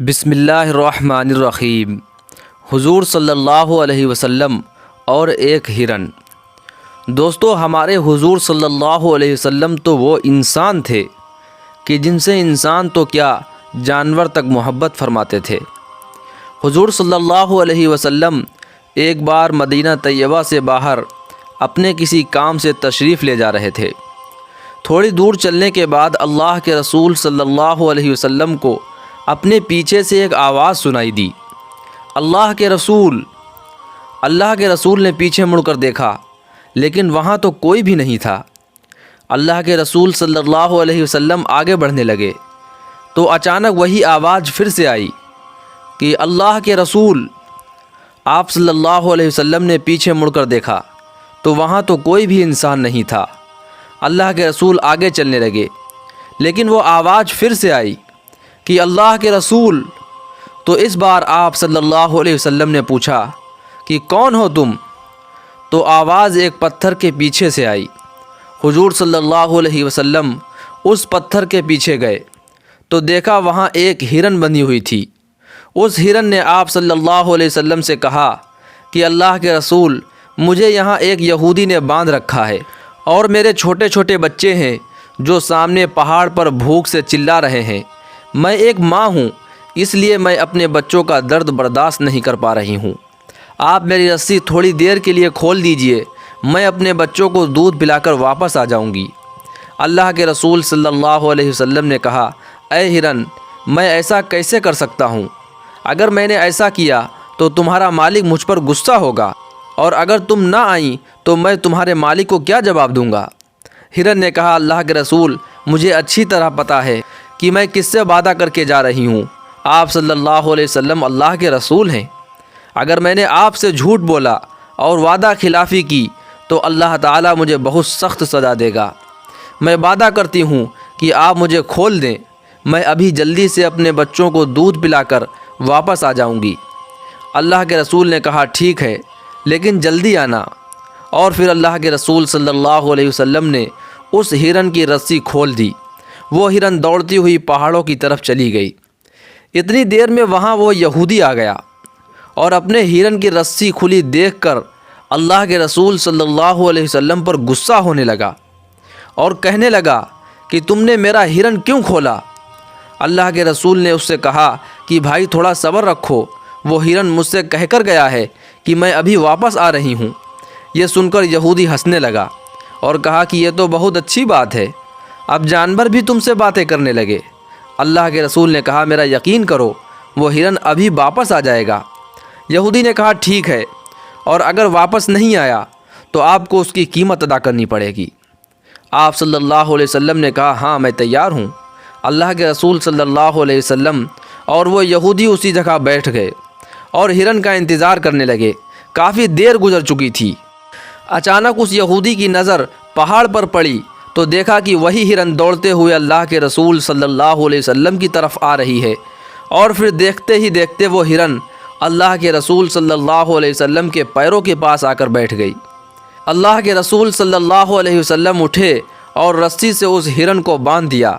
بسم اللہ الرحمن الرحیم۔ حضور صلی اللہ علیہ وسلم اور ایک ہرن۔ دوستو، ہمارے حضور صلی اللہ علیہ وسلم تو وہ انسان تھے کہ جن سے انسان تو کیا جانور تک محبت فرماتے تھے۔ حضور صلی اللہ علیہ وسلم ایک بار مدینہ طیبہ سے باہر اپنے کسی کام سے تشریف لے جا رہے تھے۔ تھوڑی دور چلنے کے بعد اللہ کے رسول صلی اللہ علیہ وسلم کو اپنے پیچھے سے ایک آواز سنائی دی۔ اللہ کے رسول نے پیچھے مڑ کر دیکھا، لیکن وہاں تو کوئی بھی نہیں تھا۔ اللہ کے رسول صلی اللہ علیہ وسلم آگے بڑھنے لگے تو اچانک وہی آواز پھر سے آئی کہ اللہ کے رسول۔ آپ صلی اللہ علیہ وسلم نے پیچھے مڑ کر دیکھا تو وہاں تو کوئی بھی انسان نہیں تھا۔ اللہ کے رسول آگے چلنے لگے، لیکن وہ آواز پھر سے آئی کہ اللہ کے رسول۔ تو اس بار آپ صلی اللہ علیہ وسلم نے پوچھا کہ کون ہو تم؟ تو آواز ایک پتھر کے پیچھے سے آئی۔ حضور صلی اللہ علیہ وسلم اس پتھر کے پیچھے گئے تو دیکھا وہاں ایک ہرن بندھی ہوئی تھی۔ اس ہرن نے آپ صلی اللہ علیہ وسلم سے کہا کہ اللہ کے رسول، مجھے یہاں ایک یہودی نے باندھ رکھا ہے اور میرے چھوٹے چھوٹے بچے ہیں جو سامنے پہاڑ پر بھوک سے چلا رہے ہیں۔ میں ایک ماں ہوں، اس لیے میں اپنے بچوں کا درد برداشت نہیں کر پا رہی ہوں۔ آپ میری رسی تھوڑی دیر کے لیے کھول دیجئے، میں اپنے بچوں کو دودھ پلا کر واپس آ جاؤں گی۔ اللہ کے رسول صلی اللہ علیہ وسلم نے کہا، اے ہرن، میں ایسا کیسے کر سکتا ہوں؟ اگر میں نے ایسا کیا تو تمہارا مالک مجھ پر غصہ ہوگا، اور اگر تم نہ آئیں تو میں تمہارے مالک کو کیا جواب دوں گا؟ ہرن نے کہا، اللہ کے رسول، مجھے اچھی طرح پتہ ہے کہ میں کس سے وعدہ کر کے جا رہی ہوں۔ آپ صلی اللہ علیہ وسلم اللہ کے رسول ہیں۔ اگر میں نے آپ سے جھوٹ بولا اور وعدہ خلافی کی تو اللہ تعالیٰ مجھے بہت سخت سزا دے گا۔ میں وعدہ کرتی ہوں کہ آپ مجھے کھول دیں، میں ابھی جلدی سے اپنے بچوں کو دودھ پلا کر واپس آ جاؤں گی۔ اللہ کے رسول نے کہا، ٹھیک ہے، لیکن جلدی آنا۔ اور پھر اللہ کے رسول صلی اللہ علیہ وسلم نے اس ہرن کی رسی کھول دی۔ وہ ہرن دوڑتی ہوئی پہاڑوں کی طرف چلی گئی۔ اتنی دیر میں وہاں وہ یہودی آ گیا اور اپنے ہرن کی رسی کھلی دیکھ کر اللہ کے رسول صلی اللہ علیہ وسلم پر غصہ ہونے لگا اور کہنے لگا کہ تم نے میرا ہرن کیوں کھولا؟ اللہ کے رسول نے اس سے کہا کہ بھائی تھوڑا صبر رکھو، وہ ہرن مجھ سے کہہ کر گیا ہے کہ میں ابھی واپس آ رہی ہوں۔ یہ سن کر یہودی ہنسنے لگا اور کہا کہ یہ تو بہت اچھی بات ہے، اب جانور بھی تم سے باتیں کرنے لگے۔ اللہ کے رسول نے کہا، میرا یقین کرو، وہ ہرن ابھی واپس آ جائے گا۔ یہودی نے کہا، ٹھیک ہے، اور اگر واپس نہیں آیا تو آپ کو اس کی قیمت ادا کرنی پڑے گی۔ آپ صلی اللہ علیہ وسلم نے کہا، ہاں میں تیار ہوں۔ اللہ کے رسول صلی اللہ علیہ وسلم اور وہ یہودی اسی جگہ بیٹھ گئے اور ہرن کا انتظار کرنے لگے۔ کافی دیر گزر چکی تھی۔ اچانک اس یہودی کی نظر پہاڑ پر پڑی تو دیکھا کہ وہی ہرن دوڑتے ہوئے اللہ کے رسول صلی اللہ علیہ وسلم کی طرف آ رہی ہے، اور پھر دیکھتے ہی دیکھتے وہ ہرن اللہ کے رسول صلی اللہ علیہ وسلم کے پیروں کے پاس آ کر بیٹھ گئی۔ اللہ کے رسول صلی اللہ علیہ وسلم اٹھے اور رسی سے اس ہرن کو باندھ دیا،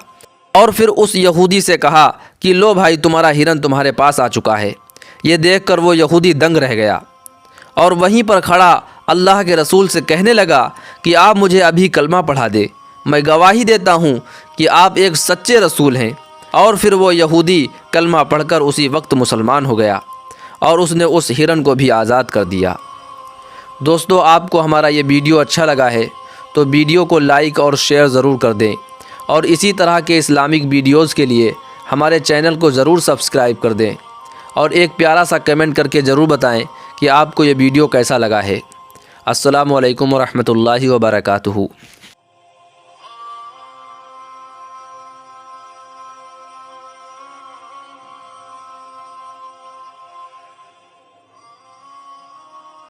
اور پھر اس یہودی سے کہا کہ لو بھائی، تمہارا ہرن تمہارے پاس آ چکا ہے۔ یہ دیکھ کر وہ یہودی دنگ رہ گیا اور وہیں پر کھڑا اللہ کے رسول سے کہنے لگا کہ آپ مجھے ابھی کلمہ پڑھا دے، میں گواہی دیتا ہوں کہ آپ ایک سچے رسول ہیں۔ اور پھر وہ یہودی کلمہ پڑھ کر اسی وقت مسلمان ہو گیا اور اس نے اس ہرن کو بھی آزاد کر دیا۔ دوستو، آپ کو ہمارا یہ ویڈیو اچھا لگا ہے تو ویڈیو کو لائک اور شیئر ضرور کر دیں، اور اسی طرح کے اسلامک ویڈیوز کے لیے ہمارے چینل کو ضرور سبسکرائب کر دیں، اور ایک پیارا سا کمنٹ کر کے ضرور بتائیں کہ آپ کو یہ ویڈیو کیسا لگا ہے۔ السلام علیکم ورحمۃ اللہ وبرکاتہ۔